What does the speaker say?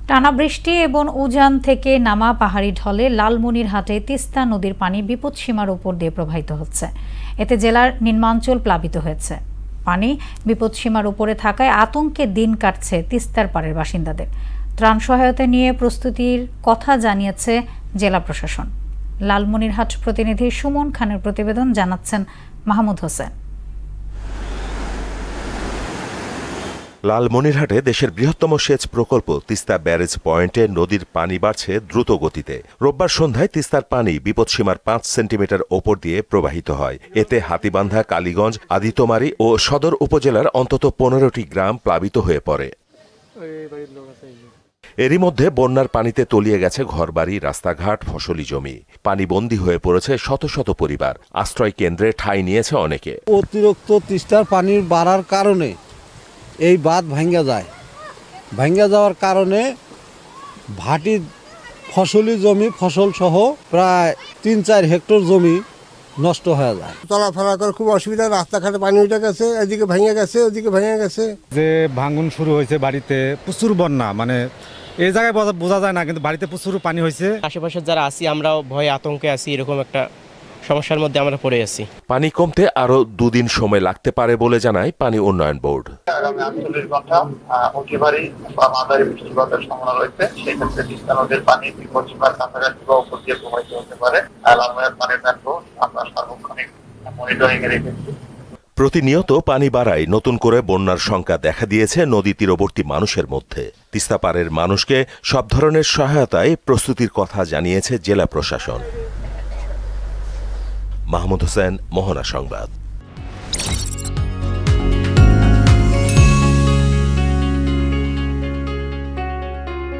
টানা বৃষ্টি এবং উজান থেকে নামা পাহাড়ি ঢলে লালমনিরহাটে তিস্তা নদীর পানি বিপদসীমার উপর দিয়ে প্রবাহিত হচ্ছে। এতে জেলার নিম্নাঞ্চল প্লাবিত হয়েছে। পানি বিপদসীমার উপরে থাকায় আতঙ্কে দিন কাটছে তিস্তার পাড়ের বাসিন্দাদের। ত্রাণ সহায়তা নিয়ে প্রস্তুতির কথা জানিয়েছে জেলা প্রশাসন। লালমনিরহাট প্রতিনিধি সুমন খানের প্রতিবেদন, জানাচ্ছেন মাহমুদ হোসেন। লালমনিরহাটে দেশের বৃহত্তম সেচ প্রকল্প তিস্তা ব্যারেজ পয়েন্টে নদীর পানি বাড়ছে দ্রুত গতিতে। রোববার সন্ধ্যায় তিস্তার পানি বিপদসীমার 5 সেন্টিমিটার ওপর দিয়ে প্রবাহিত হয়। এতে হাতীবান্ধা, কালীগঞ্জ, আদিতমারী ও সদর উপজেলার অন্তত 15টি গ্রাম প্লাবিত হয়ে পড়ে। এরই মধ্যে বন্যার পানিতে তলিয়ে গেছে ঘরবাড়ি, রাস্তাঘাট, ফসলি জমি। পানিবন্দী হয়ে পড়েছে শত শত পরিবার। আশ্রয় কেন্দ্রে ঠাঁই নিয়েছে অনেকে। অতিরিক্ত তিস্তার পানির বাড়ার কারণে এই বাঁধ ভাঙ্গা যায়। ভাঙ্গা যাওয়ার কারণে ভাটি ফসলি জমি, ফসল সহ প্রায় 3-4 হেক্টর জমি নষ্ট হয়ে যায়। চলাফেরা করে খুব অসুবিধা, রাস্তাঘাটে পানি উঠে গেছে, এদিকে ভেঙে গেছে, ওদিকে ভেঙে গেছে। যে ভাঙন শুরু হয়েছে বাড়িতে, প্রচুর বন্যা, মানে এই জায়গায় বোঝা যায় না, কিন্তু বাড়িতে প্রচুর পানি হয়েছে। আশেপাশে যারা আছি আমরাও ভয়ে আতঙ্কে আছি, এরকম একটা সমস্যার মধ্যে আমরা পড়ে আছি। পানি কমতে আরো 2 দিন সময় লাগতে পারে বলে জানায় পানি উন্নয়ন বোর্ড। আগামী 48 ঘন্টা অতিভারী বা মাঝারি বৃষ্টিপাতের সম্ভাবনা রয়েছে। সেক্ষেত্রে তিস্তা নদীর পানি বিপদসীমার কাছাকাছি বা উপর দিয়ে প্রবাহিত হতে পারে। লালমনিরহাট পানি ট্যাঙ্কও আমরা সার্বক্ষণিক মনিটরিং এ রেখেছি। প্রতিনিয়ত পানি বাড়ায় নতুন করে বন্যার শঙ্কা দেখা দিয়েছে নদী তীরবর্তী মানুষের মধ্যে। তিস্তা পাড়ের মানুষকে সব ধরনের সহায়তায় প্রস্তুতির কথা জানিয়েছে জেলা প্রশাসন। মাহমুদ হোসেন, মোহনা সংবাদ।